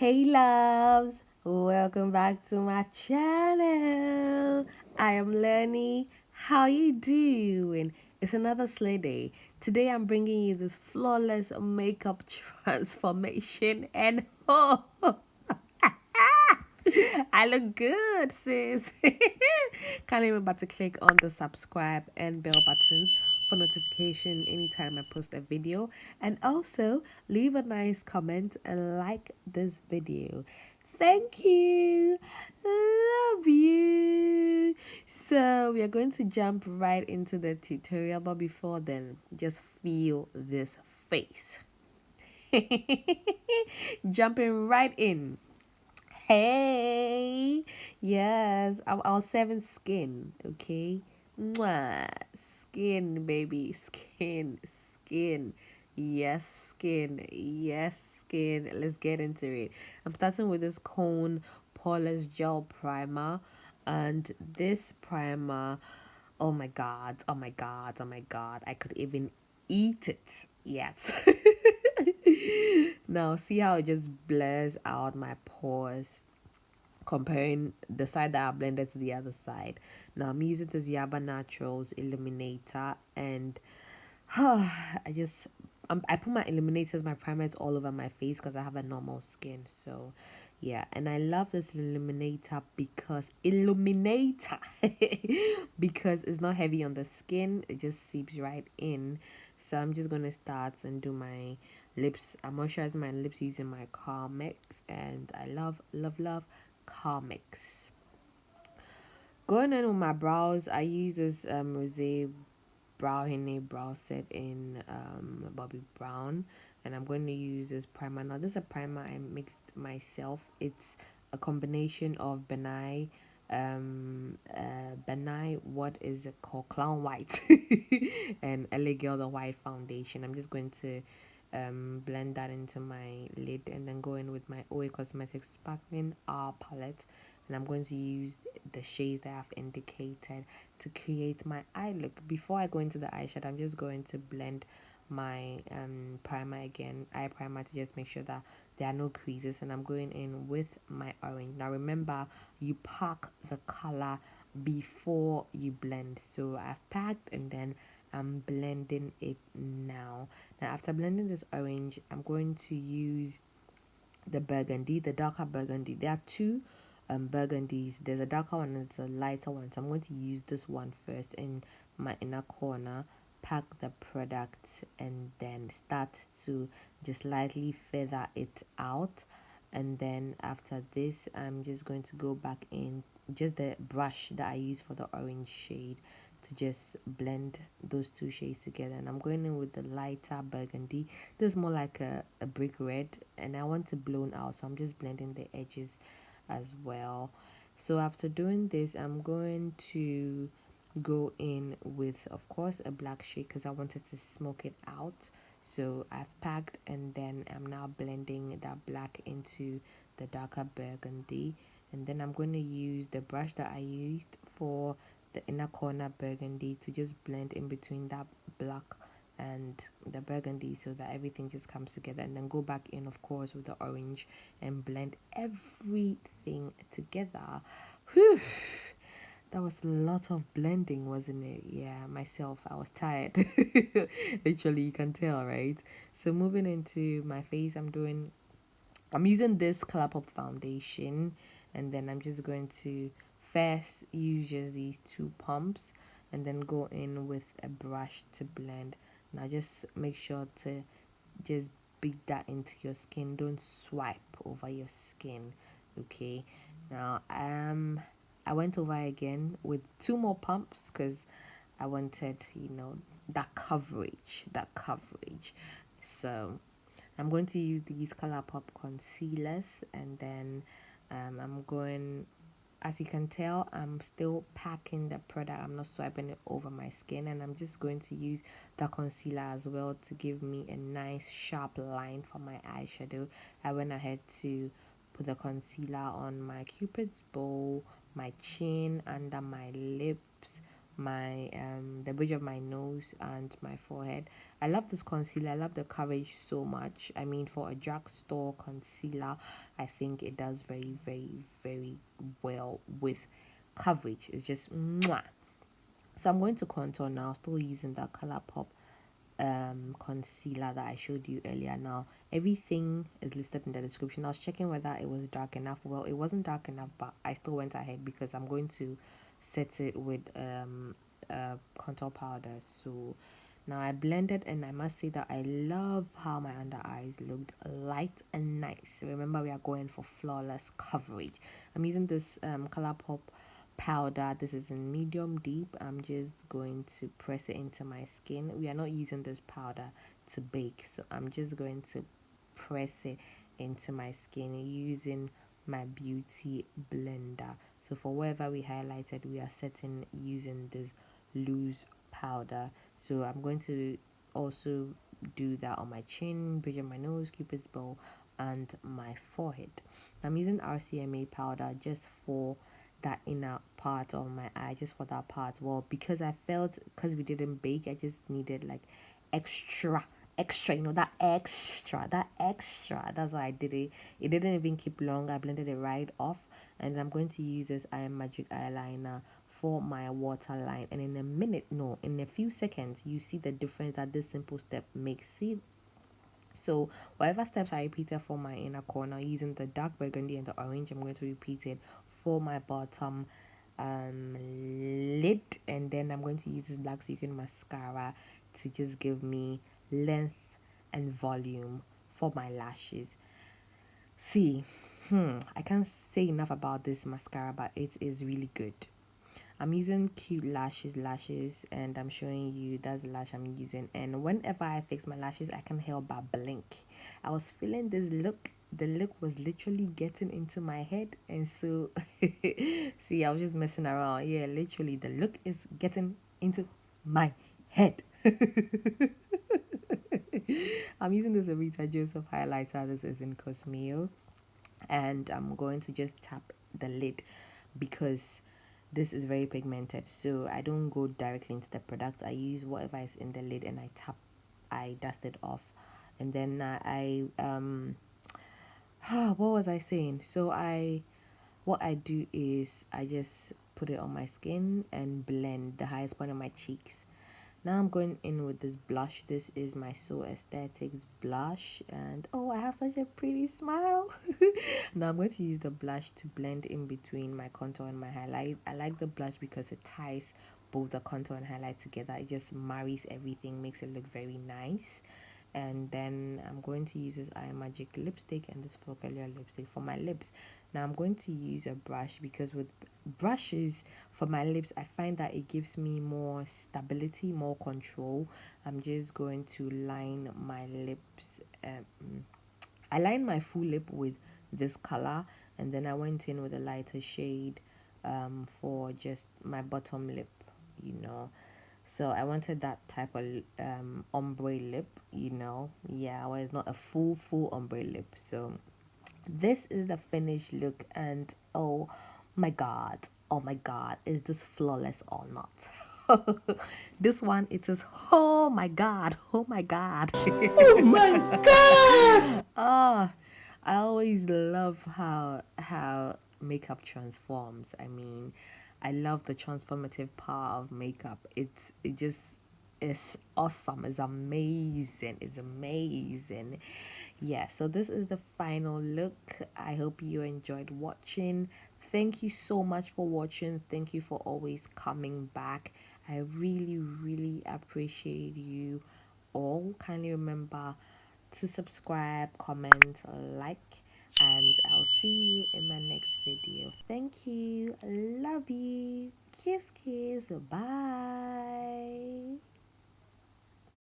Hey loves, welcome back to my channel. I am Lerny. How you doing? It's another slay day. Today I'm bringing you this flawless makeup transformation and oh, I look good, sis. Can't even but to click on the subscribe and bell buttons for notification anytime I post a video, and also leave a nice comment and like this video. Thank you. Love you. So we are going to jump right into the tutorial, but before then, just feel this face. Jumping right in. Hey, yes, I'm our seventh skin, okay? Mwah. Skin, baby, skin. Yes, skin, yes, skin. Let's get into it. I'm starting with this Cone Poreless Gel Primer, and this primer, oh my god, oh my god, oh my god, I could even eat it. Yes. Now, see how it just blurs out my pores, comparing the side that I blended to the other side. Now, I'm using this Yaba Naturals illuminator, and I put my illuminators, my primers all over my face because I have a normal skin. So yeah, and I love this illuminator because it's not heavy on the skin. It just seeps right in. So I'm just gonna start and do my lips. I'm moisturizing my lips using my Carmex, and I love Carmex. Going in with my brows, I use this rosé brow henna brow set in Bobbi Brown, and I'm going to use this primer. Now this is a primer I mixed myself. It's a combination of Benai, what is it called, Clown White, and LA Girl the White foundation. I'm just going to blend that into my lid and then go in with my OA Cosmetics Sparkling R palette, and I'm going to use the shades that I've indicated to create my eye look. Before I go into the eyeshadow, I'm just going to blend my primer again, eye primer, to just make sure that there are no creases, and I'm going in with my orange. Now remember, you pack the color before you blend. So I've packed and then I'm blending it now. Now after blending this orange, I'm going to use the burgundy, the darker burgundy. There are two burgundies. There's a darker one and it's a lighter one. So I'm going to use this one first in my inner corner, pack the product, and then start to just lightly feather it out. And then after this, I'm just going to go back in just the brush that I use for the orange shade to just blend those two shades together. And I'm going in with the lighter burgundy. This is more like a brick red, and I want to blown out, so I'm just blending the edges as well. So after doing this, I'm going to go in with, of course, a black shade because I wanted to smoke it out. So I've packed, and then I'm now blending that black into the darker burgundy, and then I'm going to use the brush that I used for the inner corner burgundy to just blend in between that black and the burgundy so that everything just comes together, and then go back in, of course, with the orange and blend everything together. Whew. That was a lot of blending, wasn't it? Yeah, myself, I was tired. Literally, you can tell, right? So moving into my face, I'm using this ColourPop foundation, and then I'm just going to first use just these two pumps and then go in with a brush to blend. Now just make sure to just beat that into your skin. Don't swipe over your skin, okay? Now I went over again with two more pumps because I wanted, that coverage. So I'm going to use these ColourPop concealers, and then I'm going, as you can tell, I'm still packing the product. I'm not swiping it over my skin, and I'm just going to use the concealer as well to give me a nice sharp line for my eyeshadow. I went ahead to put the concealer on my cupid's bow, my chin, under my lips, my the bridge of my nose and my forehead. I love this concealer. I love the coverage so much. I mean, for a drugstore concealer, I think it does very, very, very well with coverage. It's just mwah. So I'm going to contour now, still using the ColourPop concealer that I showed you earlier. Now everything is listed in the description. I was checking whether it was dark enough. Well, it wasn't dark enough, but I still went ahead because I'm going to set it with contour powder. So now I blended, and I must say that I love how my under eyes looked light and nice. Remember, we are going for flawless coverage. I'm using this ColourPop powder. This is in medium deep. I'm just going to press it into my skin. We are not using this powder to bake, so I'm just going to press it into my skin using my beauty blender. So for wherever we highlighted, we are setting using this loose powder. So I'm going to also do that on my chin, bridge of my nose, cupid's bow, and my forehead. I'm using RCMA powder just for that inner part of my eye, just for that part. Well, because I felt, because we didn't bake, I just needed like extra, that extra, that's why I did it. It didn't even keep long. I blended it right off, and I'm going to use this eye magic eyeliner for my waterline, and in a minute, no, in a few seconds, you see the difference that this simple step makes. See, so whatever steps I repeated for my inner corner using the dark burgundy and the orange, I'm going to repeat it for my bottom lid, and then I'm going to use this black Silken mascara to just give me length and volume for my lashes. See, I can't say enough about this mascara, but it is really good. I'm using cute lashes, and I'm showing you that's the lash I'm using. And whenever I fix my lashes, I can't help but blink. I was feeling this look. The look was literally getting into my head, and so see, I was just messing around. Yeah, literally, the look is getting into my head. I'm using this Avita Joseph highlighter. This is in Cosmeo, and I'm going to just tap the lid because this is very pigmented, so I don't go directly into the product. I use whatever is in the lid, and I dust it off, and then what was I saying? So what I do is I just put it on my skin and blend the highest point of my cheeks. Now I'm going in with this blush. This is my So Aesthetics blush, and oh, I have such a pretty smile. Now I'm going to use the blush to blend in between my contour and my highlight. I like the blush because it ties both the contour and highlight together. It just marries everything, makes it look very nice. And then I'm going to use this Eye Magic lipstick and this Focalier lipstick for my lips. Now I'm going to use a brush because with brushes for my lips, I find that it gives me more stability, more control. I'm just going to line my lips. I lined my full lip with this color, and then I went in with a lighter shade for just my bottom lip, you know. So I wanted that type of ombre lip. Yeah, well, it's not a full ombre lip. So this is the finished look, and oh my god, is this flawless or not? This one, it is, oh my god, oh my god. Oh my god! Oh, I always love how makeup transforms. I mean, I love the transformative power of makeup. It just is awesome. It's amazing. It's amazing. Yeah, so this is the final look. I hope you enjoyed watching. Thank you so much for watching. Thank you for always coming back. I really, really appreciate you all. Kindly remember to subscribe, comment, like, and I'll see you in my next video. Thank you. Love you. Kiss, kiss. Bye.